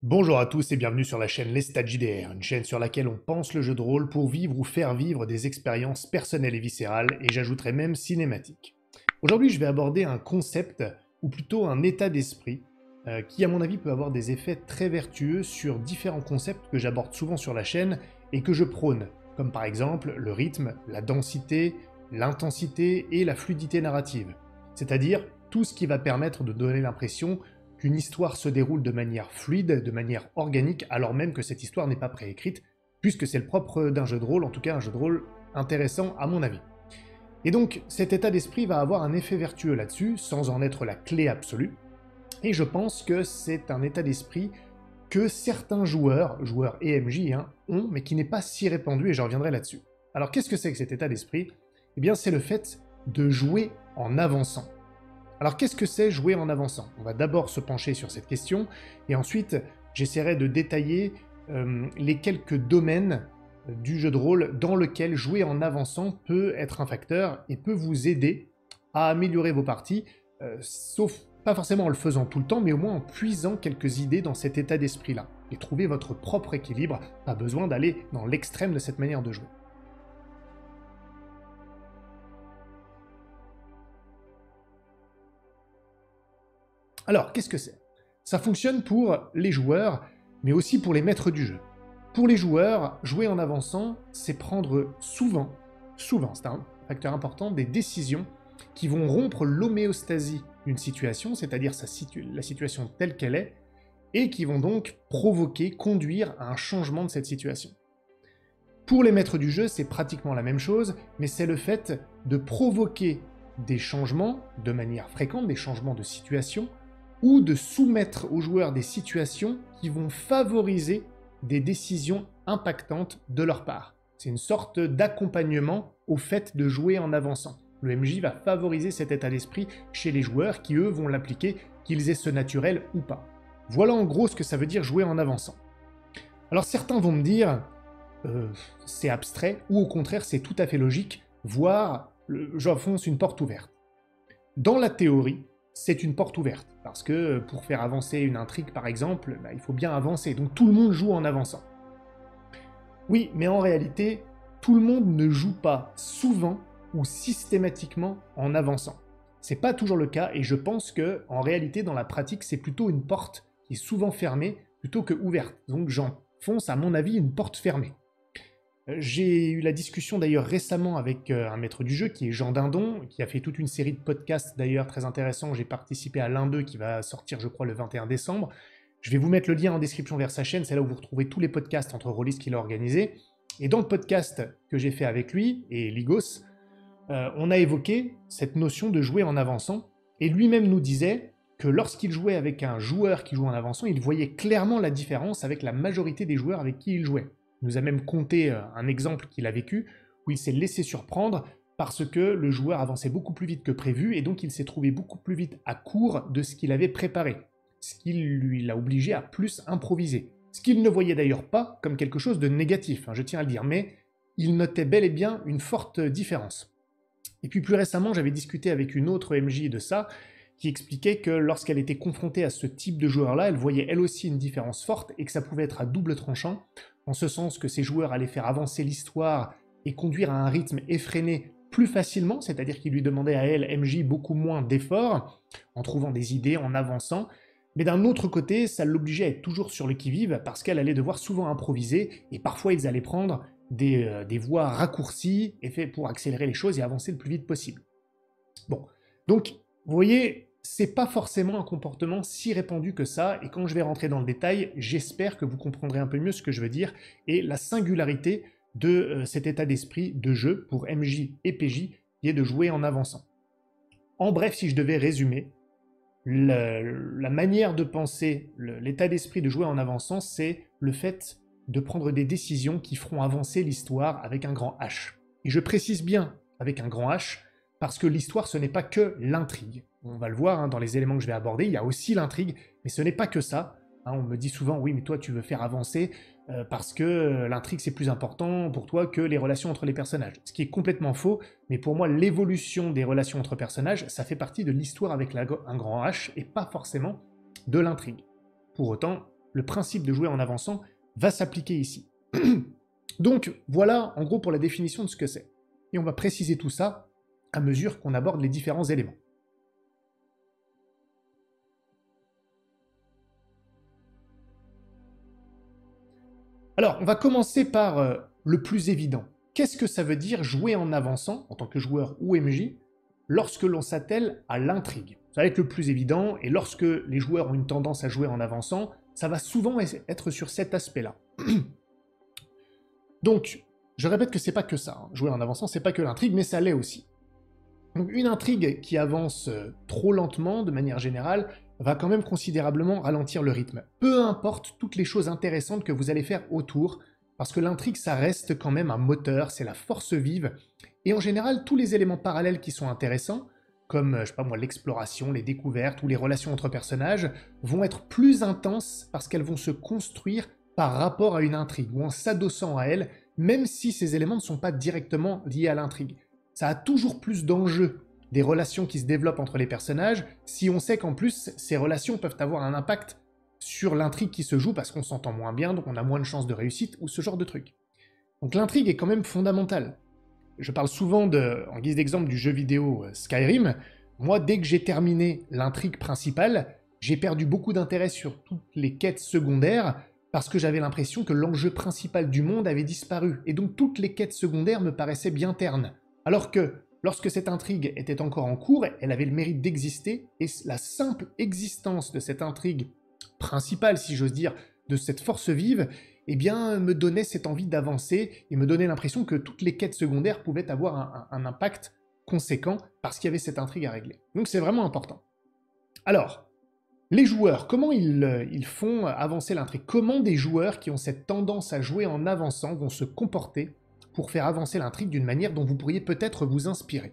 Bonjour à tous et bienvenue sur la chaîne Les Stats JDR, une chaîne sur laquelle on pense le jeu de rôle pour vivre ou faire vivre des expériences personnelles et viscérales, et j'ajouterai même cinématiques. Aujourd'hui, je vais aborder un concept, ou plutôt un état d'esprit, qui à mon avis peut avoir des effets très vertueux sur différents concepts que j'aborde souvent sur la chaîne et que je prône, comme par exemple le rythme, la densité, l'intensité et la fluidité narrative. C'est-à-dire tout ce qui va permettre de donner l'impression qu'une histoire se déroule de manière fluide, de manière organique, alors même que cette histoire n'est pas préécrite, puisque c'est le propre d'un jeu de rôle, en tout cas un jeu de rôle intéressant à mon avis. Et donc cet état d'esprit va avoir un effet vertueux là-dessus, sans en être la clé absolue, et je pense que c'est un état d'esprit que certains joueurs et MJ, ont, mais qui n'est pas si répandu, et je reviendrai là-dessus. Alors qu'est-ce que c'est que cet état d'esprit? Eh bien c'est le fait de jouer en avançant. Alors qu'est-ce que c'est jouer en avançant? On va d'abord se pencher sur cette question, et ensuite j'essaierai de détailler les quelques domaines du jeu de rôle dans lequel jouer en avançant peut être un facteur et peut vous aider à améliorer vos parties, sauf pas forcément en le faisant tout le temps, mais au moins en puisant quelques idées dans cet état d'esprit-là, et trouver votre propre équilibre, pas besoin d'aller dans l'extrême de cette manière de jouer. Alors, qu'est-ce que c'est? Ça fonctionne pour les joueurs, mais aussi pour les maîtres du jeu. Pour les joueurs, jouer en avançant, c'est prendre souvent, c'est un facteur important, des décisions qui vont rompre l'homéostasie d'une situation, c'est-à-dire la situation telle qu'elle est, et qui vont donc conduire à un changement de cette situation. Pour les maîtres du jeu, c'est pratiquement la même chose, mais c'est le fait de provoquer des changements de manière fréquente, des changements de situation, ou de soumettre aux joueurs des situations qui vont favoriser des décisions impactantes de leur part. C'est une sorte d'accompagnement au fait de jouer en avançant. Le MJ va favoriser cet état d'esprit chez les joueurs qui, eux, vont l'appliquer, qu'ils aient ce naturel ou pas. Voilà en gros ce que ça veut dire jouer en avançant. Alors certains vont me dire, c'est abstrait, ou au contraire c'est tout à fait logique, voire j'enfonce une porte ouverte. Dans la théorie, c'est une porte ouverte, parce que pour faire avancer une intrigue par exemple, il faut bien avancer, donc tout le monde joue en avançant. Oui, mais en réalité, tout le monde ne joue pas souvent ou systématiquement en avançant. C'est pas toujours le cas, et je pense que en réalité dans la pratique c'est plutôt une porte qui est souvent fermée plutôt que ouverte, donc j'enfonce à mon avis une porte fermée. J'ai eu la discussion d'ailleurs récemment avec un maître du jeu qui est Jean Dindon, qui a fait toute une série de podcasts d'ailleurs très intéressants. J'ai participé à l'un d'eux qui va sortir je crois le 21 décembre. Je vais vous mettre le lien en description vers sa chaîne, c'est là où vous retrouvez tous les podcasts entre rôlistes qu'il a organisés. Et dans le podcast que j'ai fait avec lui et Ligos, on a évoqué cette notion de jouer en avançant, et lui-même nous disait que lorsqu'il jouait avec un joueur qui joue en avançant, il voyait clairement la différence avec la majorité des joueurs avec qui il jouait. Il nous a même conté un exemple qu'il a vécu, où il s'est laissé surprendre parce que le joueur avançait beaucoup plus vite que prévu, et donc il s'est trouvé beaucoup plus vite à court de ce qu'il avait préparé, ce qui lui l'a obligé à plus improviser. Ce qu'il ne voyait d'ailleurs pas comme quelque chose de négatif, je tiens à le dire, mais il notait bel et bien une forte différence. Et puis plus récemment, j'avais discuté avec une autre MJ de ça, qui expliquait que lorsqu'elle était confrontée à ce type de joueur-là, elle voyait elle aussi une différence forte et que ça pouvait être à double tranchant, en ce sens que ces joueurs allaient faire avancer l'histoire et conduire à un rythme effréné plus facilement, c'est-à-dire qu'ils lui demandaient à elle, MJ, beaucoup moins d'efforts, en trouvant des idées, en avançant, mais d'un autre côté, ça l'obligeait à être toujours sur le qui-vive, parce qu'elle allait devoir souvent improviser, et parfois ils allaient prendre des voies raccourcies, et fait pour accélérer les choses et avancer le plus vite possible. Bon, donc, vous voyez, c'est pas forcément un comportement si répandu que ça, et quand je vais rentrer dans le détail, j'espère que vous comprendrez un peu mieux ce que je veux dire, et la singularité de cet état d'esprit de jeu pour MJ et PJ, qui est de jouer en avançant. En bref, si je devais résumer, la manière de penser, l'état d'esprit de jouer en avançant, c'est le fait de prendre des décisions qui feront avancer l'histoire avec un grand H. Et je précise bien avec un grand H, parce que l'histoire, ce n'est pas que l'intrigue. On va le voir dans les éléments que je vais aborder, il y a aussi l'intrigue, mais ce n'est pas que ça. On me dit souvent, oui, mais toi, tu veux faire avancer parce que l'intrigue, c'est plus important pour toi que les relations entre les personnages. Ce qui est complètement faux, mais pour moi, l'évolution des relations entre personnages, ça fait partie de l'histoire avec un grand H, et pas forcément de l'intrigue. Pour autant, le principe de jouer en avançant va s'appliquer ici. Donc voilà en gros pour la définition de ce que c'est. Et on va préciser tout ça à mesure qu'on aborde les différents éléments. Alors, on va commencer par le plus évident. Qu'est-ce que ça veut dire jouer en avançant, en tant que joueur ou MJ, lorsque l'on s'attelle à l'intrigue? Ça va être le plus évident, et lorsque les joueurs ont une tendance à jouer en avançant, ça va souvent être sur cet aspect-là. Donc, je répète que c'est pas que ça. Jouer en avançant, c'est pas que l'intrigue, mais ça l'est aussi. Donc, une intrigue qui avance trop lentement, de manière générale, va quand même considérablement ralentir le rythme. Peu importe toutes les choses intéressantes que vous allez faire autour, parce que l'intrigue, ça reste quand même un moteur, c'est la force vive, et en général, tous les éléments parallèles qui sont intéressants, comme, je sais pas moi, l'exploration, les découvertes ou les relations entre personnages, vont être plus intenses parce qu'elles vont se construire par rapport à une intrigue, ou en s'adossant à elle, même si ces éléments ne sont pas directement liés à l'intrigue. Ça a toujours plus d'enjeux des relations qui se développent entre les personnages, si on sait qu'en plus, ces relations peuvent avoir un impact sur l'intrigue qui se joue parce qu'on s'entend moins bien, donc on a moins de chances de réussite, ou ce genre de truc. Donc l'intrigue est quand même fondamentale. Je parle souvent, en guise d'exemple, du jeu vidéo Skyrim. Moi, dès que j'ai terminé l'intrigue principale, j'ai perdu beaucoup d'intérêt sur toutes les quêtes secondaires, parce que j'avais l'impression que l'enjeu principal du monde avait disparu, et donc toutes les quêtes secondaires me paraissaient bien ternes. Alors que, lorsque cette intrigue était encore en cours, elle avait le mérite d'exister, et la simple existence de cette intrigue principale, si j'ose dire, de cette force vive, eh bien, me donnait cette envie d'avancer, et me donnait l'impression que toutes les quêtes secondaires pouvaient avoir un impact conséquent, parce qu'il y avait cette intrigue à régler. Donc c'est vraiment important. Alors, les joueurs, comment ils font avancer l'intrigue? Comment des joueurs qui ont cette tendance à jouer en avançant vont se comporter pour faire avancer l'intrigue d'une manière dont vous pourriez peut-être vous inspirer?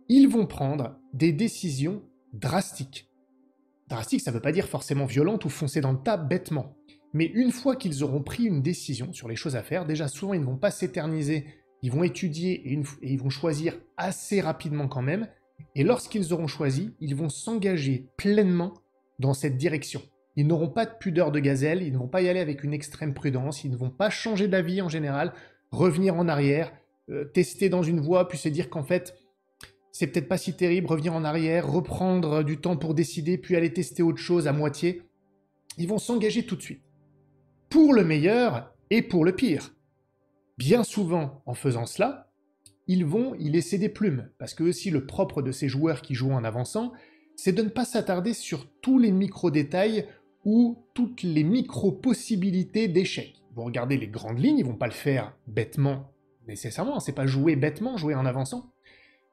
Ils vont prendre des décisions drastiques. Drastique, ça ne veut pas dire forcément violente ou foncer dans le tas bêtement. Mais une fois qu'ils auront pris une décision sur les choses à faire, déjà souvent ils ne vont pas s'éterniser, ils vont étudier et ils vont choisir assez rapidement quand même, et lorsqu'ils auront choisi, ils vont s'engager pleinement dans cette direction. Ils n'auront pas de pudeur de gazelle, ils ne vont pas y aller avec une extrême prudence, ils ne vont pas changer d'avis en général, revenir en arrière, tester dans une voie, puis se dire qu'en fait, c'est peut-être pas si terrible, revenir en arrière, reprendre du temps pour décider, puis aller tester autre chose à moitié. Ils vont s'engager tout de suite. Pour le meilleur et pour le pire. Bien souvent, en faisant cela, ils vont y laisser des plumes, parce que aussi le propre de ces joueurs qui jouent en avançant, c'est de ne pas s'attarder sur tous les micro-détails ou toutes les micro-possibilités d'échec. Ils vont regarder les grandes lignes, ils vont pas le faire bêtement nécessairement, c'est pas jouer bêtement, jouer en avançant,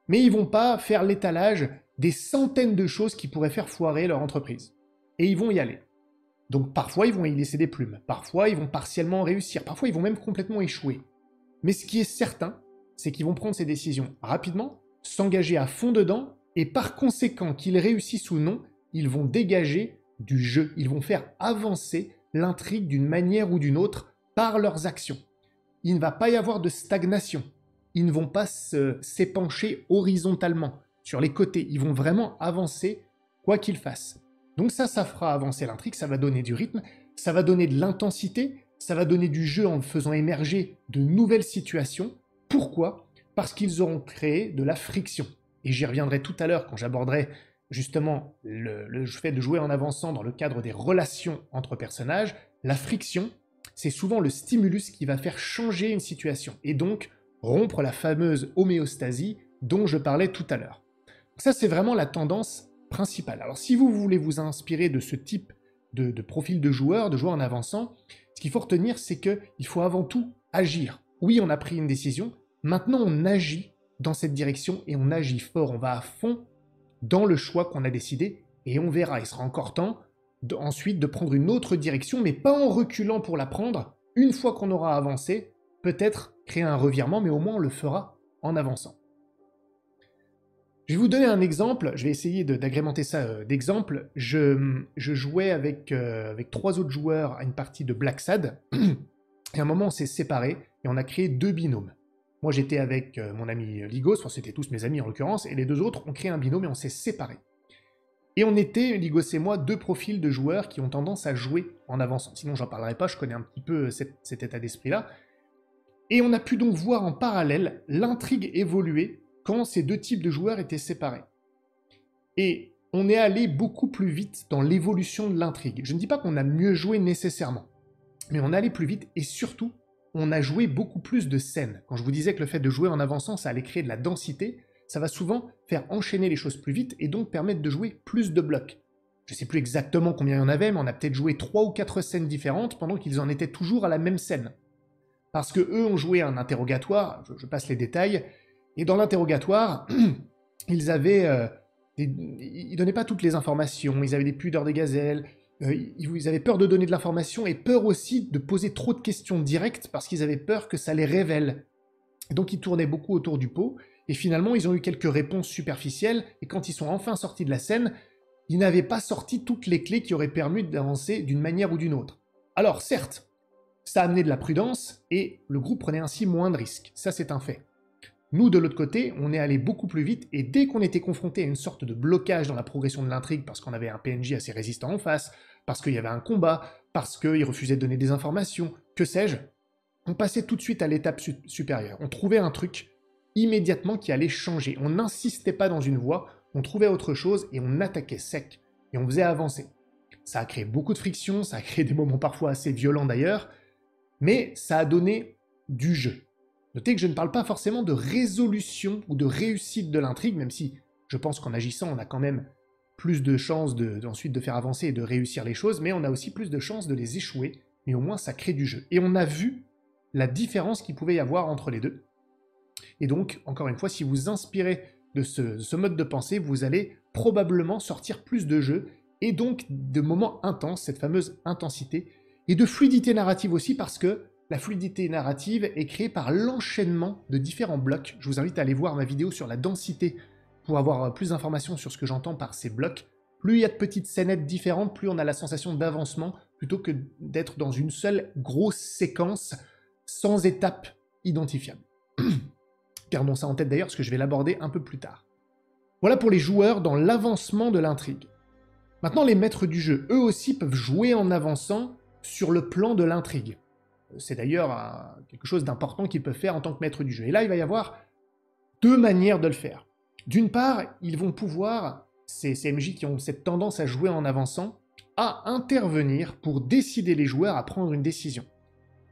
mais ils vont pas faire l'étalage des centaines de choses qui pourraient faire foirer leur entreprise. Et ils vont y aller. Donc parfois ils vont y laisser des plumes, parfois ils vont partiellement réussir, parfois ils vont même complètement échouer. Mais ce qui est certain, c'est qu'ils vont prendre ces décisions rapidement, s'engager à fond dedans, et par conséquent, qu'ils réussissent ou non, ils vont dégager du jeu, ils vont faire avancer l'intrigue d'une manière ou d'une autre par leurs actions. Il ne va pas y avoir de stagnation, ils ne vont pas s'épancher horizontalement sur les côtés, ils vont vraiment avancer quoi qu'ils fassent. Donc ça fera avancer l'intrigue, ça va donner du rythme, ça va donner de l'intensité, ça va donner du jeu en faisant émerger de nouvelles situations. Pourquoi? Parce qu'ils auront créé de la friction. Et j'y reviendrai tout à l'heure quand j'aborderai justement le fait de jouer en avançant dans le cadre des relations entre personnages. La friction, c'est souvent le stimulus qui va faire changer une situation, et donc rompre la fameuse homéostasie dont je parlais tout à l'heure. Ça, c'est vraiment la tendance principale. Alors si vous voulez vous inspirer de ce type de profil de joueur en avançant, ce qu'il faut retenir, c'est qu'il faut avant tout agir. Oui, on a pris une décision, maintenant on agit dans cette direction et on agit fort, on va à fond dans le choix qu'on a décidé et on verra, il sera encore temps ensuite de prendre une autre direction, mais pas en reculant pour la prendre. Une fois qu'on aura avancé, peut-être créer un revirement, mais au moins on le fera en avançant. Je vais vous donner un exemple, je vais essayer d'agrémenter ça d'exemples. Je jouais avec 3 autres joueurs à une partie de Black Sad, et à un moment on s'est séparés, et on a créé 2 binômes. Moi j'étais avec mon ami Ligos, enfin c'était tous mes amis en l'occurrence, et les 2 autres ont créé un binôme et on s'est séparés. Et on était, Ligos et moi, deux profils de joueurs qui ont tendance à jouer en avançant. Sinon, j'en parlerai pas, je connais un petit peu cet état d'esprit-là. Et on a pu donc voir en parallèle l'intrigue évoluer quand ces deux types de joueurs étaient séparés. Et on est allé beaucoup plus vite dans l'évolution de l'intrigue. Je ne dis pas qu'on a mieux joué nécessairement, mais on est allé plus vite et surtout, on a joué beaucoup plus de scènes. Quand je vous disais que le fait de jouer en avançant, ça allait créer de la densité, ça va souvent faire enchaîner les choses plus vite et donc permettre de jouer plus de blocs. Je ne sais plus exactement combien il y en avait, mais on a peut-être joué 3 ou 4 scènes différentes pendant qu'ils en étaient toujours à la même scène. Parce que eux ont joué un interrogatoire, je passe les détails, et dans l'interrogatoire, ils donnaient pas toutes les informations, ils avaient des pudeurs de gazelle, ils avaient peur de donner de l'information et peur aussi de poser trop de questions directes parce qu'ils avaient peur que ça les révèle. Et donc ils tournaient beaucoup autour du pot, et finalement ils ont eu quelques réponses superficielles, et quand ils sont enfin sortis de la scène, ils n'avaient pas sorti toutes les clés qui auraient permis d'avancer d'une manière ou d'une autre. Alors certes, ça a amené de la prudence, et le groupe prenait ainsi moins de risques, ça c'est un fait. Nous, de l'autre côté, on est allé beaucoup plus vite, et dès qu'on était confronté à une sorte de blocage dans la progression de l'intrigue, parce qu'on avait un PNJ assez résistant en face, parce qu'il y avait un combat, parce qu'il refusait de donner des informations, que sais-je, on passait tout de suite à l'étape supérieure. On trouvait un truc immédiatement qui allait changer. On n'insistait pas dans une voie, on trouvait autre chose et on attaquait sec. Et on faisait avancer. Ça a créé beaucoup de friction, ça a créé des moments parfois assez violents d'ailleurs, mais ça a donné du jeu. Notez que je ne parle pas forcément de résolution ou de réussite de l'intrigue, même si je pense qu'en agissant, on a quand même plus de chances ensuite de faire avancer et de réussir les choses, mais on a aussi plus de chances de les échouer, mais au moins ça crée du jeu. Et on a vu la différence qu'il pouvait y avoir entre les deux. Et donc, encore une fois, si vous inspirez de ce mode de pensée, vous allez probablement sortir plus de jeux, et donc de moments intenses, cette fameuse intensité, et de fluidité narrative aussi, parce que la fluidité narrative est créée par l'enchaînement de différents blocs. Je vous invite à aller voir ma vidéo sur la densité pour avoir plus d'informations sur ce que j'entends par ces blocs. Plus il y a de petites scénettes différentes, plus on a la sensation d'avancement, plutôt que d'être dans une seule grosse séquence sans étape identifiable. Gardons ça en tête d'ailleurs, parce que je vais l'aborder un peu plus tard. Voilà pour les joueurs dans l'avancement de l'intrigue. Maintenant, les maîtres du jeu, eux aussi, peuvent jouer en avançant sur le plan de l'intrigue. C'est d'ailleurs quelque chose d'important qu'ils peuvent faire en tant que maître du jeu. Et là, il va y avoir deux manières de le faire. D'une part, ils vont pouvoir, ces MJ qui ont cette tendance à jouer en avançant, à intervenir pour décider les joueurs à prendre une décision.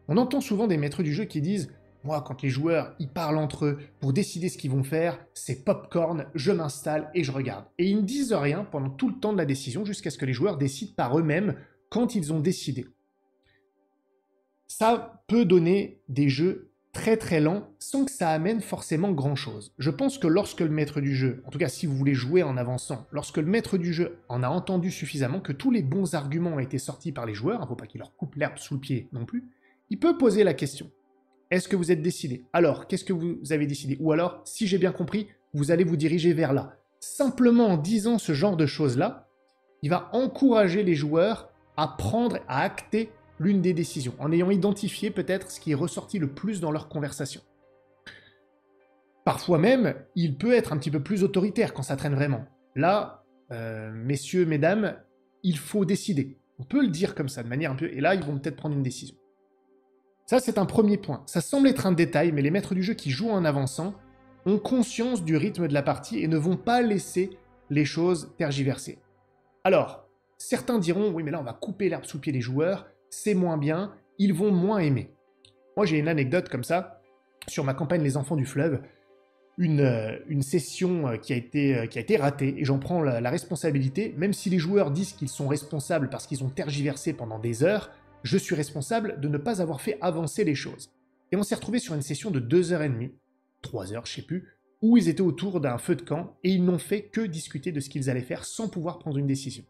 On entend souvent des maîtres du jeu qui disent « Moi, quand les joueurs ils parlent entre eux pour décider ce qu'ils vont faire, c'est popcorn, je m'installe et je regarde. » Et ils ne disent rien pendant tout le temps de la décision jusqu'à ce que les joueurs décident par eux-mêmes quand ils ont décidé. Ça peut donner des jeux très très lents sans que ça amène forcément grand-chose. Je pense que lorsque le maître du jeu, en tout cas si vous voulez jouer en avançant, lorsque le maître du jeu en a entendu suffisamment, que tous les bons arguments ont été sortis par les joueurs, il ne faut pas qu'il leur coupe l'herbe sous le pied non plus, il peut poser la question. Est-ce que vous êtes décidé? Alors, qu'est-ce que vous avez décidé? Ou alors, si j'ai bien compris, vous allez vous diriger vers là. Simplement en disant ce genre de choses-là, il va encourager les joueurs à prendre, à acter l'une des décisions, en ayant identifié peut-être ce qui est ressorti le plus dans leur conversation. Parfois même, il peut être un petit peu plus autoritaire quand ça traîne vraiment. Là, messieurs, mesdames, il faut décider. On peut le dire comme ça, de manière un peu... Et là, ils vont peut-être prendre une décision. Ça, c'est un premier point. Ça semble être un détail, mais les maîtres du jeu qui jouent en avançant ont conscience du rythme de la partie et ne vont pas laisser les choses tergiverser. Alors, certains diront, oui, mais là, on va couper l'herbe sous le pied des joueurs, c'est moins bien, ils vont moins aimer. Moi, j'ai une anecdote comme ça, sur ma campagne Les Enfants du Fleuve, une session qui a été ratée, et j'en prends la responsabilité, même si les joueurs disent qu'ils sont responsables parce qu'ils ont tergiversé pendant des heures, je suis responsable de ne pas avoir fait avancer les choses. Et on s'est retrouvé sur une session de 2h30, 3h, je sais plus, où ils étaient autour d'un feu de camp, et ils n'ont fait que discuter de ce qu'ils allaient faire sans pouvoir prendre une décision.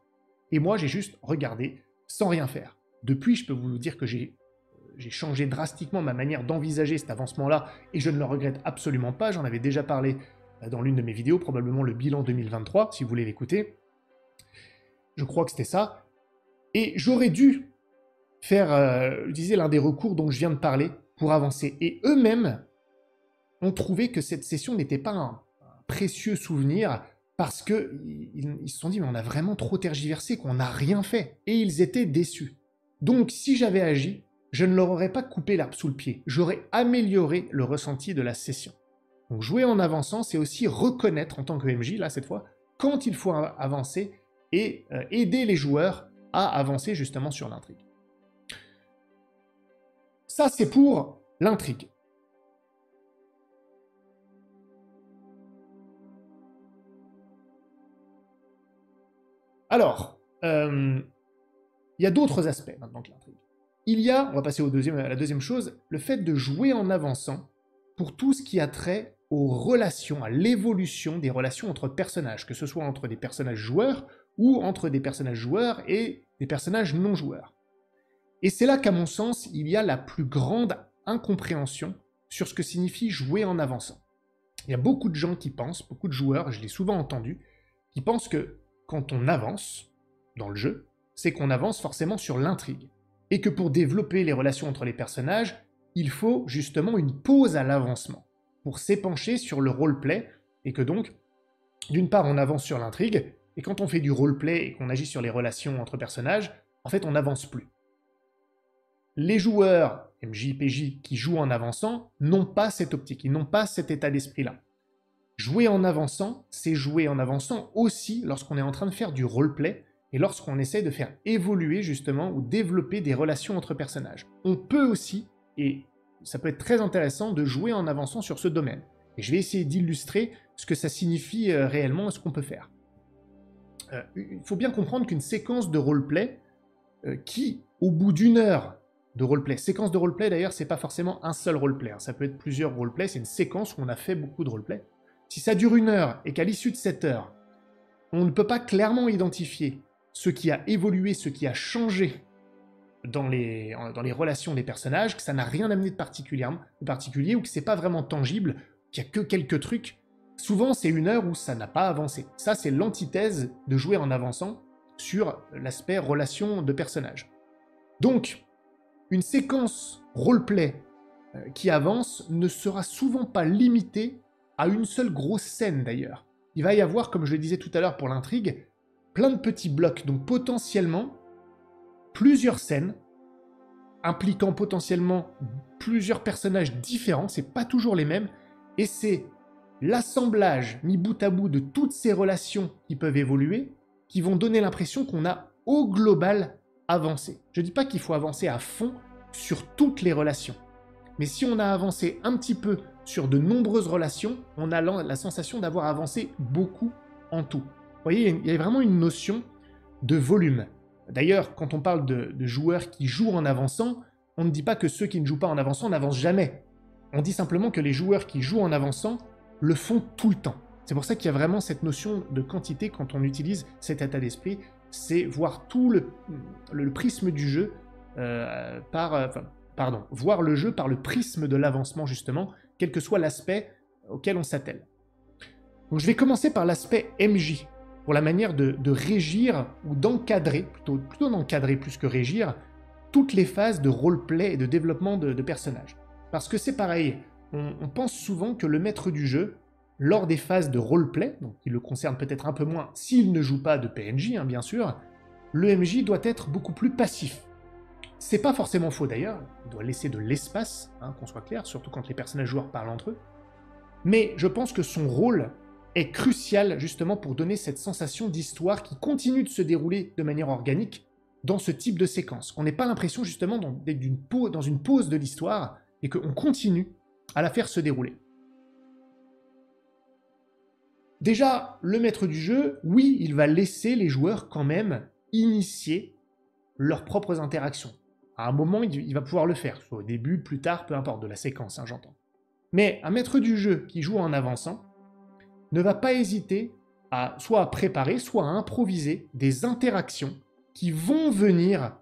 Et moi, j'ai juste regardé, sans rien faire. Depuis, je peux vous dire que j'ai changé drastiquement ma manière d'envisager cet avancement-là, et je ne le regrette absolument pas, j'en avais déjà parlé dans l'une de mes vidéos, probablement le bilan 2023, si vous voulez l'écouter. Je crois que c'était ça. Et j'aurais dû faire utiliser l'un des recours dont je viens de parler pour avancer. Et eux-mêmes ont trouvé que cette session n'était pas un précieux souvenir parce que ils se sont dit, mais on a vraiment trop tergiversé, qu'on n'a rien fait. Et ils étaient déçus. Donc, si j'avais agi, je ne leur aurais pas coupé l'herbe sous le pied. J'aurais amélioré le ressenti de la session. Donc, jouer en avançant, c'est aussi reconnaître en tant que MJ, là, cette fois, quand il faut avancer et aider les joueurs à avancer justement sur l'intrigue. Ça, c'est pour l'intrigue. Alors, il y a d'autres aspects maintenant que l'intrigue. Il y a, on va passer à la deuxième chose, le fait de jouer en avançant pour tout ce qui a trait aux relations, à l'évolution des relations entre personnages, que ce soit entre des personnages joueurs ou entre des personnages joueurs et des personnages non joueurs. Et c'est là qu'à mon sens, il y a la plus grande incompréhension sur ce que signifie jouer en avançant. Il y a beaucoup de gens qui pensent, beaucoup de joueurs, je l'ai souvent entendu, qui pensent que quand on avance dans le jeu, c'est qu'on avance forcément sur l'intrigue. Et que pour développer les relations entre les personnages, il faut justement une pause à l'avancement, pour s'épancher sur le roleplay, et que donc, d'une part, on avance sur l'intrigue, et quand on fait du roleplay et qu'on agit sur les relations entre personnages, en fait, on n'avance plus. Les joueurs MJ, PJ qui jouent en avançant n'ont pas cette optique, ils n'ont pas cet état d'esprit-là. Jouer en avançant, c'est jouer en avançant aussi lorsqu'on est en train de faire du roleplay et lorsqu'on essaie de faire évoluer justement ou développer des relations entre personnages. On peut aussi, et ça peut être très intéressant, de jouer en avançant sur ce domaine. Et je vais essayer d'illustrer ce que ça signifie réellement et ce qu'on peut faire. Il faut bien comprendre qu'une séquence de roleplay qui, au bout d'une heure de roleplay, séquence de roleplay d'ailleurs, c'est pas forcément un seul roleplay, hein, ça peut être plusieurs roleplays, c'est une séquence où on a fait beaucoup de roleplay. Si ça dure une heure et qu'à l'issue de cette heure, on ne peut pas clairement identifier ce qui a évolué, ce qui a changé dans les relations des personnages, que ça n'a rien amené de particulier ou que c'est pas vraiment tangible, qu'il y a que quelques trucs, souvent c'est une heure où ça n'a pas avancé. Ça, c'est l'antithèse de jouer en avançant sur l'aspect relation de personnages. Donc, une séquence roleplay qui avance ne sera souvent pas limitée à une seule grosse scène d'ailleurs. Il va y avoir, comme je le disais tout à l'heure pour l'intrigue, plein de petits blocs, donc potentiellement plusieurs scènes impliquant potentiellement plusieurs personnages différents, c'est pas toujours les mêmes, et c'est l'assemblage mis bout à bout de toutes ces relations qui peuvent évoluer, qui vont donner l'impression qu'on a au global avancé. Je dis pas qu'il faut avancer à fond sur toutes les relations, mais si on a avancé un petit peu sur de nombreuses relations, on a la sensation d'avoir avancé beaucoup en tout. Vous voyez, il y a vraiment une notion de volume. D'ailleurs, quand on parle de joueurs qui jouent en avançant, on ne dit pas que ceux qui ne jouent pas en avançant n'avancent jamais. On dit simplement que les joueurs qui jouent en avançant le font tout le temps. C'est pour ça qu'il y a vraiment cette notion de quantité quand on utilise cet état d'esprit, c'est voir tout le prisme du jeu voir le jeu par le prisme de l'avancement justement, quel que soit l'aspect auquel on s'attelle. Donc je vais commencer par l'aspect MJ, pour la manière de régir ou d'encadrer, plutôt d'encadrer plus que régir, toutes les phases de roleplay et de développement de personnages. Parce que c'est pareil, on pense souvent que le maître du jeu, lors des phases de roleplay, donc qui le concerne peut-être un peu moins s'il ne joue pas de PNJ, hein, bien sûr, le MJ doit être beaucoup plus passif. C'est pas forcément faux d'ailleurs, il doit laisser de l'espace, hein, qu'on soit clair, surtout quand les personnages joueurs parlent entre eux. Mais je pense que son rôle est crucial justement pour donner cette sensation d'histoire qui continue de se dérouler de manière organique dans ce type de séquence. On n'ait pas l'impression justement d'être dans une pause de l'histoire et qu'on continue à la faire se dérouler. Déjà, le maître du jeu, oui, il va laisser les joueurs quand même initier leurs propres interactions. À un moment, il va pouvoir le faire, soit au début, plus tard, peu importe, de la séquence, hein, j'entends. Mais un maître du jeu qui joue en avançant ne va pas hésiter soit à préparer, soit à improviser des interactions qui vont venir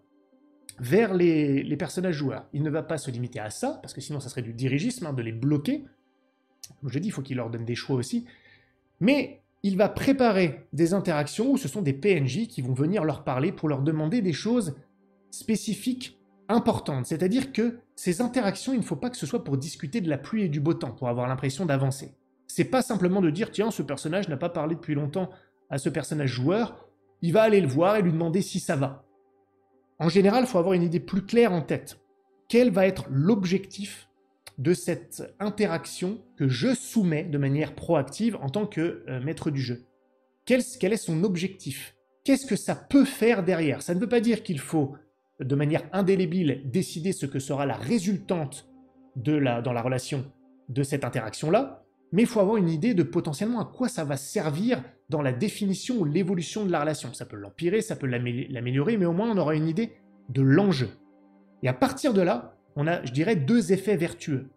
vers les personnages joueurs. Il ne va pas se limiter à ça, parce que sinon ça serait du dirigisme, hein, de les bloquer. Comme je dis, il faut qu'il leur donne des choix aussi. Mais il va préparer des interactions où ce sont des PNJ qui vont venir leur parler pour leur demander des choses spécifiques importantes. C'est-à-dire que ces interactions, il ne faut pas que ce soit pour discuter de la pluie et du beau temps, pour avoir l'impression d'avancer. c'est pas simplement de dire, tiens, ce personnage n'a pas parlé depuis longtemps à ce personnage joueur, il va aller le voir et lui demander si ça va. En général, il faut avoir une idée plus claire en tête. Quel va être l'objectif de cette interaction que je soumets de manière proactive en tant que maître du jeu? Quel est son objectif? Qu'est-ce que ça peut faire derrière? Ça ne veut pas dire qu'il faut, de manière indélébile, décider ce que sera la résultante dans la relation de cette interaction-là, mais il faut avoir une idée de potentiellement à quoi ça va servir dans la définition ou l'évolution de la relation. Ça peut l'empirer, ça peut l'améliorer, mais au moins on aura une idée de l'enjeu. Et à partir de là, on a, je dirais, deux effets vertueux.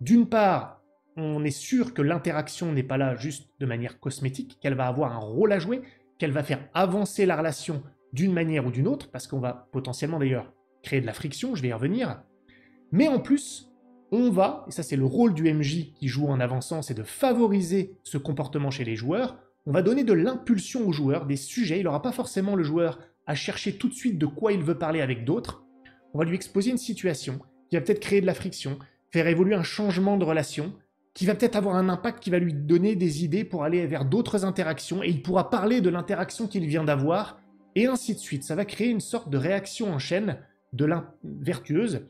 D'une part, on est sûr que l'interaction n'est pas là juste de manière cosmétique, qu'elle va avoir un rôle à jouer, qu'elle va faire avancer la relation d'une manière ou d'une autre, parce qu'on va potentiellement d'ailleurs créer de la friction, je vais y revenir. Mais en plus, on va, et ça c'est le rôle du MJ qui joue en avançant, c'est de favoriser ce comportement chez les joueurs, on va donner de l'impulsion aux joueurs, des sujets, il n'aura pas forcément le joueur à chercher tout de suite de quoi il veut parler avec d'autres, on va lui exposer une situation qui va peut-être créer de la friction, faire évoluer un changement de relation, qui va peut-être avoir un impact qui va lui donner des idées pour aller vers d'autres interactions, et il pourra parler de l'interaction qu'il vient d'avoir, et ainsi de suite. Ça va créer une sorte de réaction en chaîne vertueuse,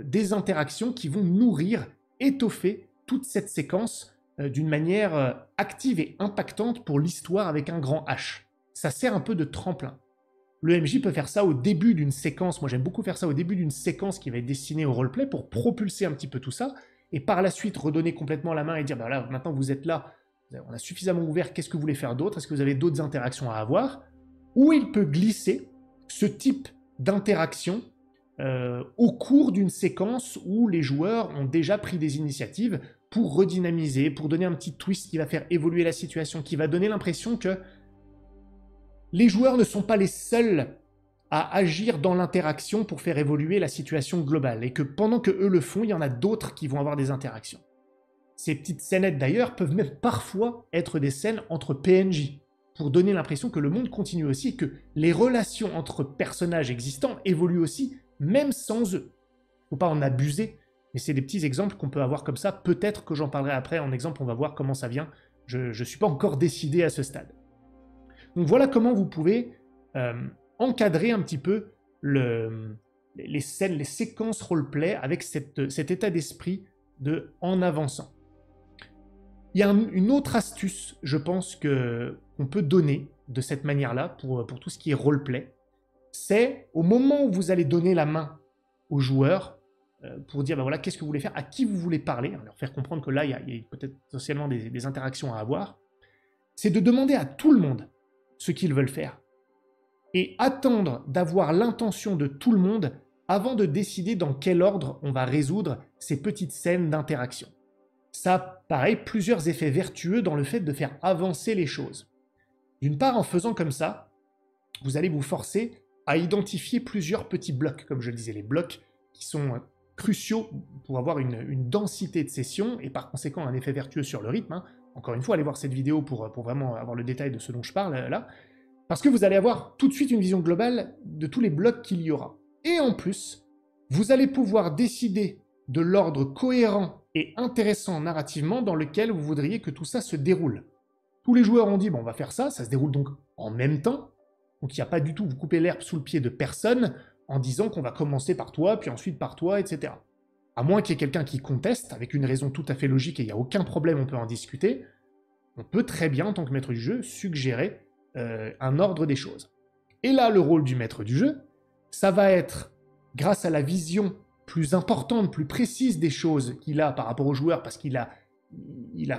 des interactions qui vont nourrir, étoffer toute cette séquence d'une manière active et impactante pour l'histoire avec un grand H. Ça sert un peu de tremplin. Le MJ peut faire ça au début d'une séquence, moi j'aime beaucoup faire ça au début d'une séquence qui va être destinée au roleplay pour propulser un petit peu tout ça, et par la suite redonner complètement la main et dire, bah là, maintenant vous êtes là, on a suffisamment ouvert, qu'est-ce que vous voulez faire d'autre? Est-ce que vous avez d'autres interactions à avoir? Ou il peut glisser ce type d'interaction au cours d'une séquence où les joueurs ont déjà pris des initiatives pour redynamiser, pour donner un petit twist qui va faire évoluer la situation, qui va donner l'impression que les joueurs ne sont pas les seuls à agir dans l'interaction pour faire évoluer la situation globale, et que pendant que eux le font, il y en a d'autres qui vont avoir des interactions. Ces petites scénettes d'ailleurs peuvent même parfois être des scènes entre PNJ, pour donner l'impression que le monde continue aussi, et que les relations entre personnages existants évoluent aussi, même sans eux. Faut pas en abuser, mais c'est des petits exemples qu'on peut avoir comme ça. Peut-être que j'en parlerai après en exemple, on va voir comment ça vient. Je suis pas encore décidé à ce stade. Donc voilà comment vous pouvez encadrer un petit peu les scènes, les séquences roleplay avec cet état d'esprit de en avançant. Il y a une autre astuce, je pense, qu'on peut donner de cette manière-là pour tout ce qui est roleplay. C'est au moment où vous allez donner la main aux joueurs pour dire, ben voilà, qu'est-ce que vous voulez faire, à qui vous voulez parler, leur faire comprendre que là, il y a peut-être potentiellement des interactions à avoir, c'est de demander à tout le monde ce qu'ils veulent faire. Et attendre d'avoir l'intention de tout le monde avant de décider dans quel ordre on va résoudre ces petites scènes d'interaction. Ça a, pareil, plusieurs effets vertueux dans le fait de faire avancer les choses. D'une part, en faisant comme ça, vous allez vous forcer à identifier plusieurs petits blocs, comme je le disais, les blocs qui sont cruciaux pour avoir une densité de session et par conséquent un effet vertueux sur le rythme. Encore une fois, allez voir cette vidéo pour vraiment avoir le détail de ce dont je parle là. Parce que vous allez avoir tout de suite une vision globale de tous les blocs qu'il y aura. Et en plus, vous allez pouvoir décider de l'ordre cohérent et intéressant narrativement dans lequel vous voudriez que tout ça se déroule. Tous les joueurs ont dit, bon, on va faire ça, ça se déroule donc en même temps. Donc il n'y a pas du tout, vous coupez l'herbe sous le pied de personne en disant qu'on va commencer par toi, puis ensuite par toi, etc. À moins qu'il y ait quelqu'un qui conteste, avec une raison tout à fait logique et il n'y a aucun problème, on peut en discuter, on peut très bien, en tant que maître du jeu, suggérer un ordre des choses. Et là, le rôle du maître du jeu, ça va être, grâce à la vision plus importante, plus précise des choses qu'il a par rapport aux joueurs, parce qu'il a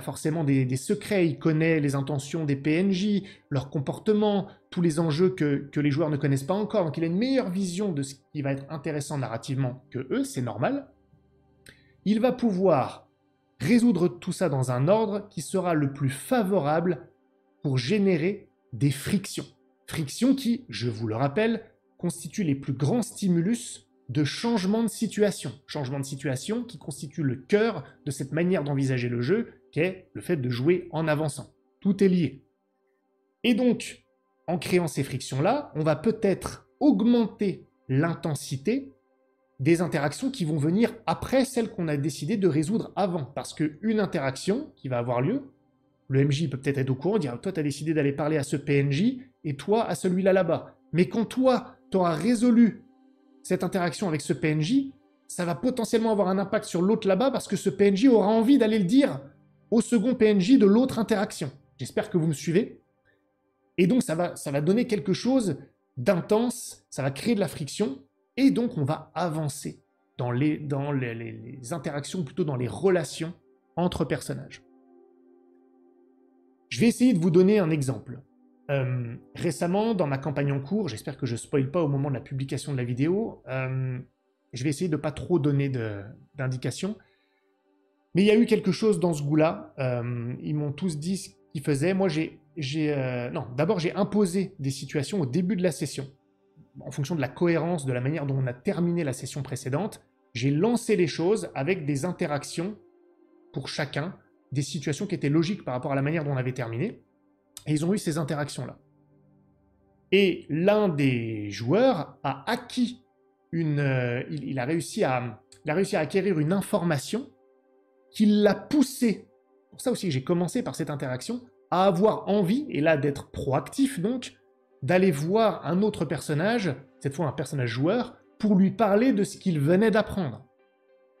forcément des secrets, il connaît les intentions des PNJ, leur comportement, tous les enjeux que les joueurs ne connaissent pas encore, donc il a une meilleure vision de ce qui va être intéressant narrativement que eux, c'est normal. Il va pouvoir résoudre tout ça dans un ordre qui sera le plus favorable pour générer des frictions. Frictions qui, je vous le rappelle, constituent les plus grands stimulus de changement de situation. Changement de situation qui constitue le cœur de cette manière d'envisager le jeu, qui est le fait de jouer en avançant. Tout est lié. Et donc, en créant ces frictions-là, on va peut-être augmenter l'intensité des interactions qui vont venir après celles qu'on a décidé de résoudre avant. Parce qu'une interaction qui va avoir lieu, le MJ peut peut-être être au courant, dire « Toi, tu as décidé d'aller parler à ce PNJ, et toi, à celui-là là-bas. » Mais quand toi, tu auras résolu cette interaction avec ce PNJ, ça va potentiellement avoir un impact sur l'autre là-bas, parce que ce PNJ aura envie d'aller le dire au second PNJ de l'autre interaction. J'espère que vous me suivez. Et donc, ça va donner quelque chose d'intense, ça va créer de la friction, et donc on va avancer dans les interactions, plutôt dans les relations entre personnages. Je vais essayer de vous donner un exemple. Récemment, dans ma campagne en cours, j'espère que je ne spoil pas au moment de la publication de la vidéo, je vais essayer de ne pas trop donner d'indications, mais il y a eu quelque chose dans ce goût-là. Ils m'ont tous dit ce qu'ils faisaient. Moi, d'abord, j'ai imposé des situations au début de la session. En fonction de la cohérence, de la manière dont on a terminé la session précédente, j'ai lancé les choses avec des interactions pour chacun, des situations qui étaient logiques par rapport à la manière dont on avait terminé, et ils ont eu ces interactions-là. Et l'un des joueurs a acquis il a réussi à acquérir une information qui l'a poussé, pour ça aussi que j'ai commencé par cette interaction, à avoir envie, et là d'être proactif donc, d'aller voir un autre personnage, cette fois un personnage joueur, pour lui parler de ce qu'il venait d'apprendre.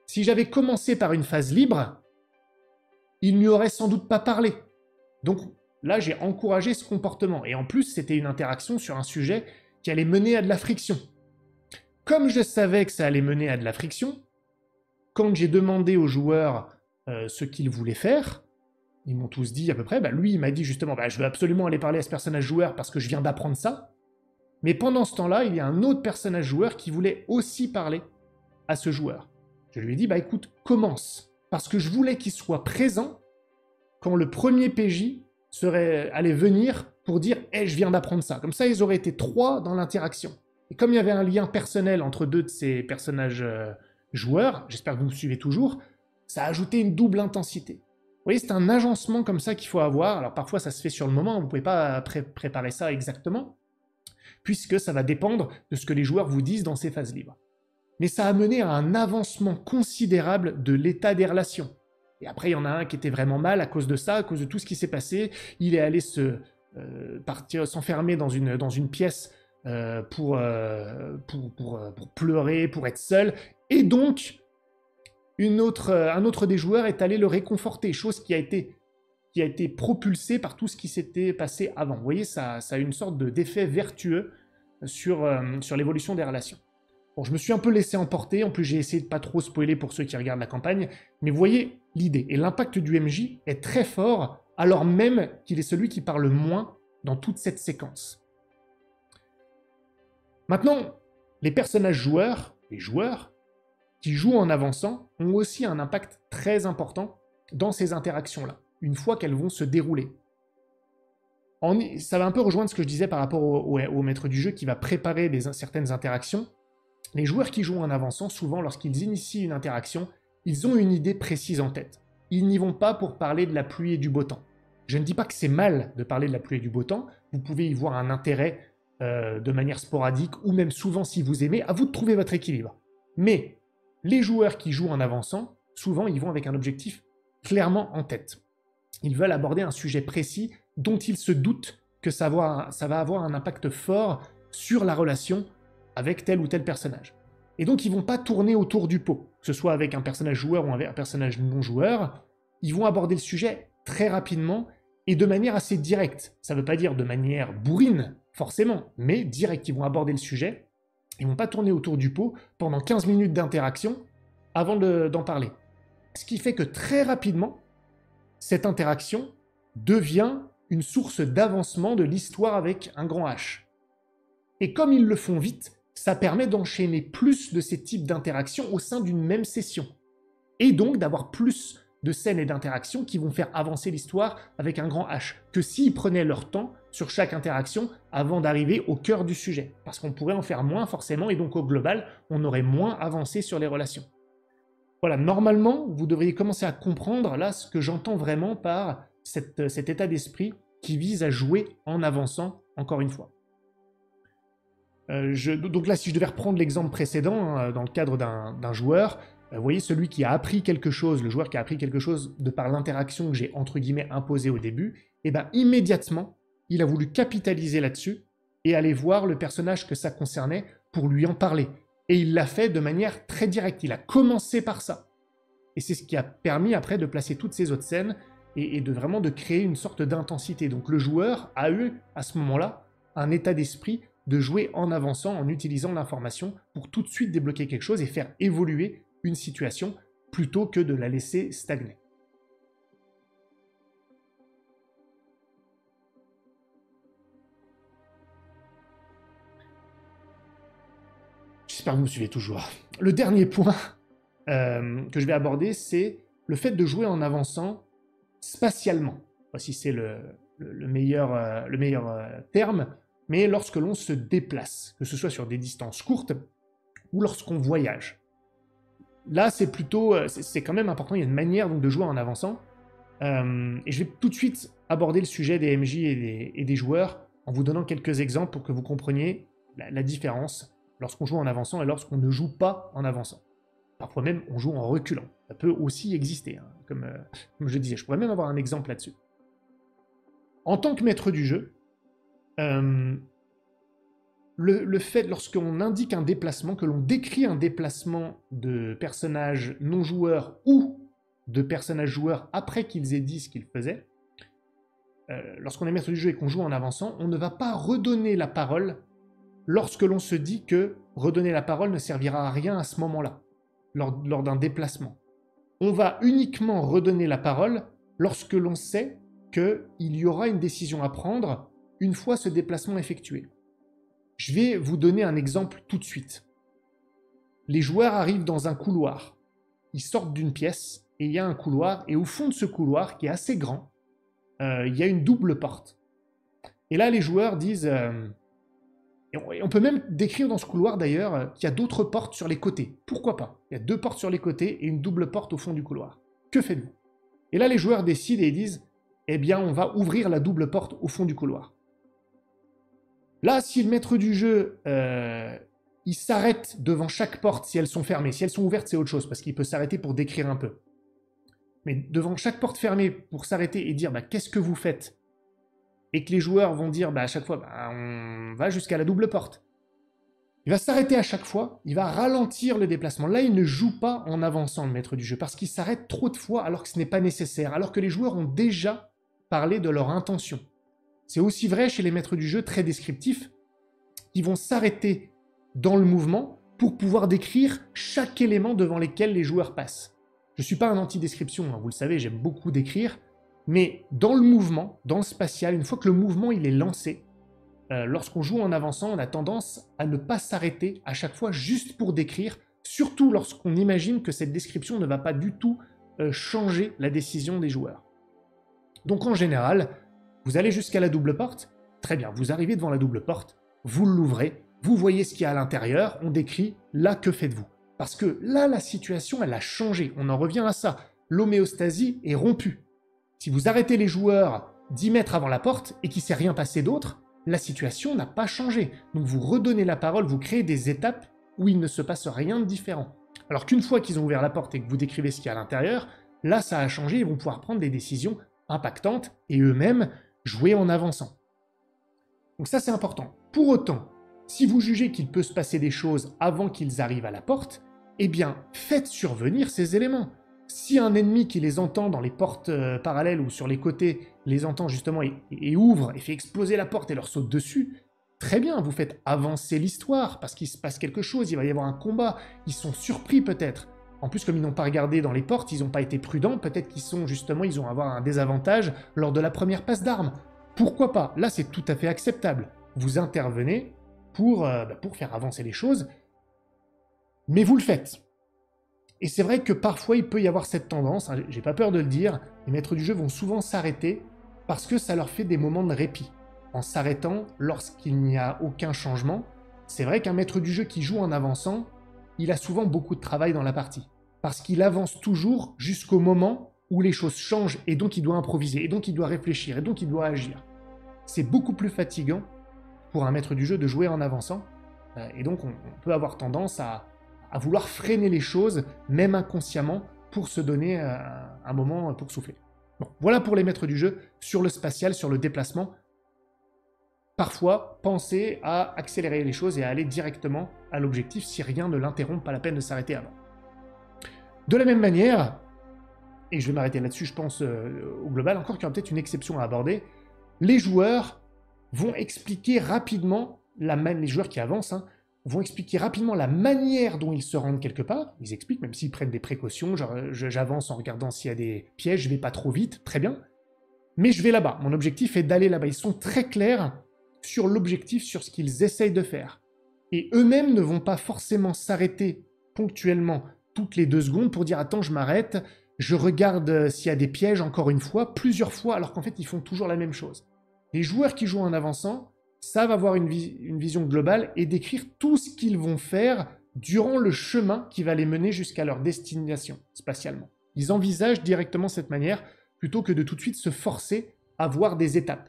Si j'avais commencé par une phase libre, il n'y aurait sans doute pas parlé. Donc là, j'ai encouragé ce comportement. Et en plus, c'était une interaction sur un sujet qui allait mener à de la friction. Comme je savais que ça allait mener à de la friction, quand j'ai demandé aux joueurs ce qu'ils voulaient faire, ils m'ont tous dit à peu près, lui il m'a dit justement, je veux absolument aller parler à ce personnage joueur parce que je viens d'apprendre ça. Mais pendant ce temps-là, il y a un autre personnage joueur qui voulait aussi parler à ce joueur. Je lui ai dit, écoute, commence. Parce que je voulais qu'il soit présent quand le premier PJ allait venir pour dire « je viens d'apprendre ça ». Comme ça, ils auraient été 3 dans l'interaction. Et comme il y avait un lien personnel entre 2 de ces personnages joueurs, j'espère que vous me suivez toujours, ça a ajouté une double intensité. Vous voyez, c'est un agencement comme ça qu'il faut avoir. Alors parfois, ça se fait sur le moment, vous ne pouvez pas préparer ça exactement, puisque ça va dépendre de ce que les joueurs vous disent dans ces phases libres. Mais ça a mené à un avancement considérable de l'état des relations. Et après, il y en a un qui était vraiment mal à cause de ça, à cause de tout ce qui s'est passé. Il est allé s'enfermer dans une pièce pour pleurer, pour être seul. Et donc, un autre des joueurs est allé le réconforter, chose qui a été propulsée par tout ce qui s'était passé avant. Vous voyez, ça a une sorte d'effet vertueux sur l'évolution des relations. Bon, je me suis un peu laissé emporter, en plus j'ai essayé de pas trop spoiler pour ceux qui regardent la campagne, mais vous voyez l'idée. Et l'impact du MJ est très fort, alors même qu'il est celui qui parle moins dans toute cette séquence. Maintenant, les personnages joueurs, les joueurs, qui jouent en avançant, ont aussi un impact très important dans ces interactions-là, une fois qu'elles vont se dérouler. Ça va un peu rejoindre ce que je disais par rapport au maître du jeu qui va préparer certaines interactions. Les joueurs qui jouent en avançant, souvent, lorsqu'ils initient une interaction, ils ont une idée précise en tête. Ils n'y vont pas pour parler de la pluie et du beau temps. Je ne dis pas que c'est mal de parler de la pluie et du beau temps, vous pouvez y voir un intérêt de manière sporadique, ou même souvent si vous aimez, à vous de trouver votre équilibre. Mais les joueurs qui jouent en avançant, souvent ils vont avec un objectif clairement en tête. Ils veulent aborder un sujet précis dont ils se doutent que ça va avoir un impact fort sur la relation avec tel ou tel personnage. Et donc ils vont pas tourner autour du pot, que ce soit avec un personnage joueur ou avec un personnage non joueur, ils vont aborder le sujet très rapidement et de manière assez directe. Ça ne veut pas dire de manière bourrine, forcément, mais direct. Ils vont aborder le sujet, ils vont pas tourner autour du pot pendant 15 minutes d'interaction avant d'en parler. Ce qui fait que très rapidement, cette interaction devient une source d'avancement de l'histoire avec un grand H. Et comme ils le font vite, ça permet d'enchaîner plus de ces types d'interactions au sein d'une même session. Et donc d'avoir plus de scènes et d'interactions qui vont faire avancer l'histoire avec un grand H, que s'ils prenaient leur temps sur chaque interaction avant d'arriver au cœur du sujet. Parce qu'on pourrait en faire moins forcément, et donc au global, on aurait moins avancé sur les relations. Voilà, normalement, vous devriez commencer à comprendre là ce que j'entends vraiment par cet état d'esprit qui vise à jouer en avançant, encore une fois. Donc là, si je devais reprendre l'exemple précédent, hein, dans le cadre d'un joueur, vous voyez, celui qui a appris quelque chose, le joueur qui a appris quelque chose de par l'interaction que j'ai entre guillemets imposée au début, et bien immédiatement, il a voulu capitaliser là-dessus et aller voir le personnage que ça concernait pour lui en parler. Et il l'a fait de manière très directe, il a commencé par ça. Et c'est ce qui a permis après de placer toutes ces autres scènes et de vraiment de créer une sorte d'intensité. Donc le joueur a eu, à ce moment-là, un état d'esprit de jouer en avançant, en utilisant l'information pour tout de suite débloquer quelque chose et faire évoluer une situation plutôt que de la laisser stagner. J'espère que vous me suivez toujours. Le dernier point que je vais aborder, c'est le fait de jouer en avançant spatialement. Voici c'est le meilleur terme, mais lorsque l'on se déplace, que ce soit sur des distances courtes ou lorsqu'on voyage. Là, c'est plutôt, c'est quand même important, il y a une manière donc, de jouer en avançant. Et je vais tout de suite aborder le sujet des MJ et des joueurs en vous donnant quelques exemples pour que vous compreniez la différence lorsqu'on joue en avançant et lorsqu'on ne joue pas en avançant. Parfois même, on joue en reculant. Ça peut aussi exister, hein, comme je disais. Je pourrais même avoir un exemple là-dessus. En tant que maître du jeu, le fait, lorsqu'on indique un déplacement, que l'on décrit un déplacement de personnages non joueurs ou de personnages joueurs après qu'ils aient dit ce qu'ils faisaient, lorsqu'on est maître du jeu et qu'on joue en avançant, on ne va pas redonner la parole lorsque l'on se dit que redonner la parole ne servira à rien à ce moment-là, lors d'un déplacement. On va uniquement redonner la parole lorsque l'on sait qu'il y aura une décision à prendre une fois ce déplacement effectué. Je vais vous donner un exemple tout de suite. Les joueurs arrivent dans un couloir. Ils sortent d'une pièce et il y a un couloir. Et au fond de ce couloir, qui est assez grand, il y a une double porte. Et là, les joueurs disent... et on peut même décrire dans ce couloir, d'ailleurs, qu'il y a d'autres portes sur les côtés. Pourquoi pas? Il y a 2 portes sur les côtés et une double porte au fond du couloir. Que faites-vous? Et là, les joueurs décident et ils disent, eh bien, on va ouvrir la double porte au fond du couloir. Là, si le maître du jeu, il s'arrête devant chaque porte si elles sont fermées. Si elles sont ouvertes, c'est autre chose, parce qu'il peut s'arrêter pour décrire un peu. Mais devant chaque porte fermée, pour s'arrêter et dire, qu'est-ce que vous faites? Et que les joueurs vont dire, à chaque fois, on va jusqu'à la double porte. Il va s'arrêter à chaque fois, il va ralentir le déplacement. Là, il ne joue pas en avançant, le maître du jeu, parce qu'il s'arrête trop de fois alors que ce n'est pas nécessaire, alors que les joueurs ont déjà parlé de leur intention. C'est aussi vrai chez les maîtres du jeu très descriptifs, qui vont s'arrêter dans le mouvement pour pouvoir décrire chaque élément devant lesquels les joueurs passent. Je ne suis pas un anti-description, hein, vous le savez, j'aime beaucoup décrire, mais dans le mouvement, dans le spatial, une fois que le mouvement il est lancé, lorsqu'on joue en avançant, on a tendance à ne pas s'arrêter à chaque fois juste pour décrire, surtout lorsqu'on imagine que cette description ne va pas du tout changer la décision des joueurs. Donc en général, vous allez jusqu'à la double porte, très bien, vous arrivez devant la double porte, vous l'ouvrez, vous voyez ce qu'il y a à l'intérieur, on décrit, là que faites-vous? Parce que là, la situation, elle a changé, on en revient à ça, l'homéostasie est rompue. Si vous arrêtez les joueurs 10 mètres avant la porte et qu'il ne s'est rien passé d'autre, la situation n'a pas changé. Donc vous redonnez la parole, vous créez des étapes où il ne se passe rien de différent. Alors qu'une fois qu'ils ont ouvert la porte et que vous décrivez ce qu'il y a à l'intérieur, là ça a changé, ils vont pouvoir prendre des décisions impactantes et eux-mêmes jouer en avançant. Donc ça c'est important. Pour autant, si vous jugez qu'il peut se passer des choses avant qu'ils arrivent à la porte, eh bien faites survenir ces éléments. Si un ennemi qui les entend dans les portes parallèles ou sur les côtés les entend justement et ouvre et fait exploser la porte et leur saute dessus, très bien, vous faites avancer l'histoire parce qu'il se passe quelque chose, il va y avoir un combat, ils sont surpris peut-être. En plus, comme ils n'ont pas regardé dans les portes, ils n'ont pas été prudents, peut-être qu'ils sont justement, ils vont avoir un désavantage lors de la première passe d'armes. Pourquoi pas? Là, c'est tout à fait acceptable. Vous intervenez pour faire avancer les choses, mais vous le faites. Et c'est vrai que parfois, il peut y avoir cette tendance, hein, j'ai pas peur de le dire, les maîtres du jeu vont souvent s'arrêter parce que ça leur fait des moments de répit. En s'arrêtant lorsqu'il n'y a aucun changement, c'est vrai qu'un maître du jeu qui joue en avançant, il a souvent beaucoup de travail dans la partie. Parce qu'il avance toujours jusqu'au moment où les choses changent et donc il doit improviser, et donc il doit réfléchir, et donc il doit agir. C'est beaucoup plus fatigant pour un maître du jeu de jouer en avançant et donc on peut avoir tendance à vouloir freiner les choses, même inconsciemment, pour se donner un moment pour souffler. Bon, voilà pour les maîtres du jeu. Sur le spatial, sur le déplacement, parfois, pensez à accélérer les choses et à aller directement à l'objectif si rien ne l'interrompt, pas la peine de s'arrêter avant. De la même manière, et je vais m'arrêter là-dessus, je pense, au global, encore qu'il y aura peut-être une exception à aborder, les joueurs vont expliquer rapidement, les joueurs qui avancent, vont expliquer rapidement la manière dont ils se rendent quelque part. Ils expliquent, même s'ils prennent des précautions, genre j'avance en regardant s'il y a des pièges, je vais pas trop vite, très bien, mais je vais là-bas, mon objectif est d'aller là-bas. Ils sont très clairs sur l'objectif, sur ce qu'ils essayent de faire. Et eux-mêmes ne vont pas forcément s'arrêter ponctuellement toutes les 2 secondes pour dire « Attends, je m'arrête, je regarde s'il y a des pièges encore une fois, plusieurs fois, alors qu'en fait, ils font toujours la même chose. » Les joueurs qui jouent en avançant savent avoir une vision globale et décrire tout ce qu'ils vont faire durant le chemin qui va les mener jusqu'à leur destination, spatialement. Ils envisagent directement cette manière plutôt que de tout de suite se forcer à voir des étapes.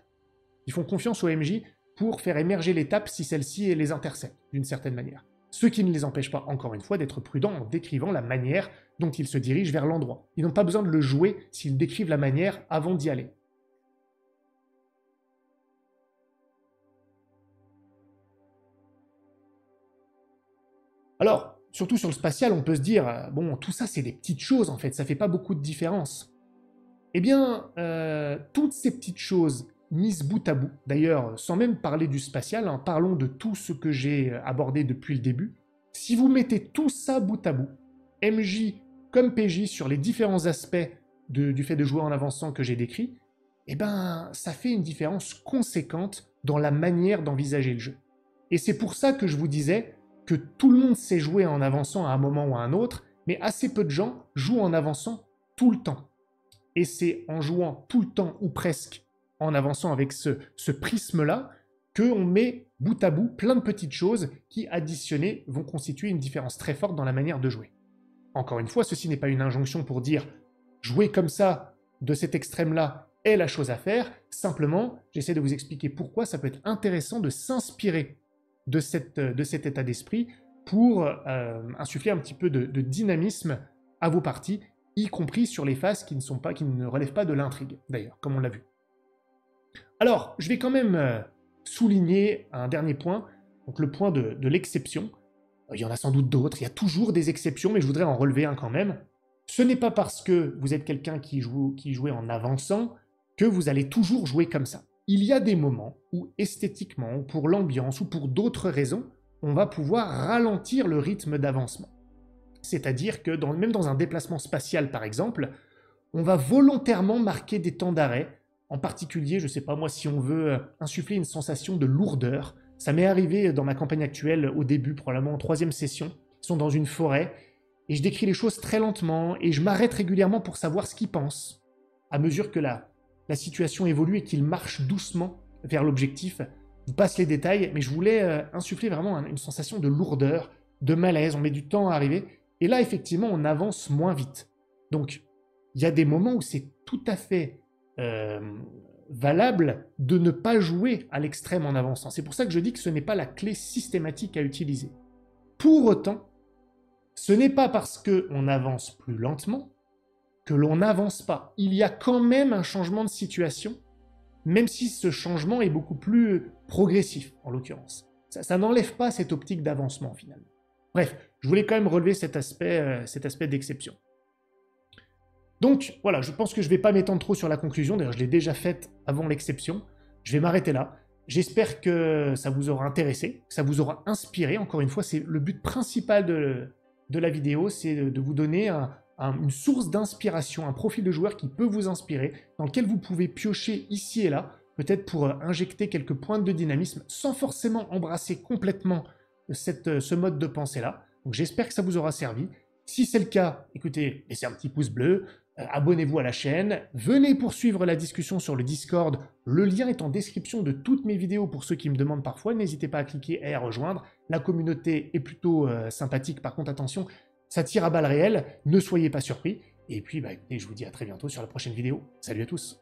Ils font confiance au MJ pour faire émerger l'étape si celle-ci les intercepte, d'une certaine manière. Ce qui ne les empêche pas, encore une fois, d'être prudents en décrivant la manière dont ils se dirigent vers l'endroit. Ils n'ont pas besoin de le jouer s'ils décrivent la manière avant d'y aller. Alors, surtout sur le spatial, on peut se dire, bon, tout ça c'est des petites choses en fait, ça fait pas beaucoup de différence. Eh bien, toutes ces petites choses mises bout à bout, d'ailleurs, sans même parler du spatial, parlons de tout ce que j'ai abordé depuis le début, si vous mettez tout ça bout à bout, MJ comme PJ sur les différents aspects du fait de jouer en avançant que j'ai décrit, eh ben, ça fait une différence conséquente dans la manière d'envisager le jeu. Et c'est pour ça que je vous disais que tout le monde sait jouer en avançant à un moment ou à un autre, mais assez peu de gens jouent en avançant tout le temps. Et c'est en jouant tout le temps, ou presque, en avançant avec ce prisme-là, qu'on met bout à bout plein de petites choses qui, additionnées, vont constituer une différence très forte dans la manière de jouer. Encore une fois, ceci n'est pas une injonction pour dire « jouer comme ça, de cet extrême-là, est la chose à faire », simplement, j'essaie de vous expliquer pourquoi ça peut être intéressant de s'inspirer de cet état d'esprit pour insuffler un petit peu de dynamisme à vos parties, y compris sur les phases qui ne relèvent pas de l'intrigue, d'ailleurs, comme on l'a vu. Alors, je vais quand même souligner un dernier point, donc le point de l'exception. Il y en a sans doute d'autres, il y a toujours des exceptions, mais je voudrais en relever un quand même. Ce n'est pas parce que vous êtes quelqu'un qui jouait en avançant que vous allez toujours jouer comme ça. Il y a des moments où, esthétiquement, ou pour l'ambiance, ou pour d'autres raisons, on va pouvoir ralentir le rythme d'avancement. C'est-à-dire que même dans un déplacement spatial, par exemple, on va volontairement marquer des temps d'arrêt, en particulier, je ne sais pas moi, si on veut insuffler une sensation de lourdeur. Ça m'est arrivé dans ma campagne actuelle, au début, probablement en 3e session. Ils sont dans une forêt, et je décris les choses très lentement, et je m'arrête régulièrement pour savoir ce qu'ils pensent, à mesure que la situation évolue et qu'ils marchent doucement vers l'objectif. Je passe les détails, mais je voulais insuffler vraiment une sensation de lourdeur, de malaise, on met du temps à arriver, et là, effectivement, on avance moins vite. Donc, il y a des moments où c'est tout à fait valable de ne pas jouer à l'extrême en avançant. C'est pour ça que je dis que ce n'est pas la clé systématique à utiliser. Pour autant, ce n'est pas parce qu'on avance plus lentement que l'on n'avance pas. Il y a quand même un changement de situation, même si ce changement est beaucoup plus progressif, en l'occurrence. Ça n'enlève pas cette optique d'avancement, finalement. Bref, je voulais quand même relever cet aspect d'exception. Donc, voilà, je pense que je ne vais pas m'étendre trop sur la conclusion, d'ailleurs je l'ai déjà faite avant l'exception. Je vais m'arrêter là. J'espère que ça vous aura intéressé, que ça vous aura inspiré. Encore une fois, c'est le but principal de la vidéo, c'est de vous donner une source d'inspiration, un profil de joueur qui peut vous inspirer, dans lequel vous pouvez piocher ici et là, peut-être pour injecter quelques pointes de dynamisme, sans forcément embrasser complètement ce mode de pensée-là. Donc j'espère que ça vous aura servi. Si c'est le cas, écoutez, laissez un petit pouce bleu, abonnez-vous à la chaîne, venez poursuivre la discussion sur le Discord, le lien est en description de toutes mes vidéos pour ceux qui me demandent parfois, n'hésitez pas à cliquer et à rejoindre. La communauté est plutôt sympathique, par contre attention, ça tire à balles réelles, ne soyez pas surpris. Et puis, écoutez, je vous dis à très bientôt sur la prochaine vidéo. Salut à tous!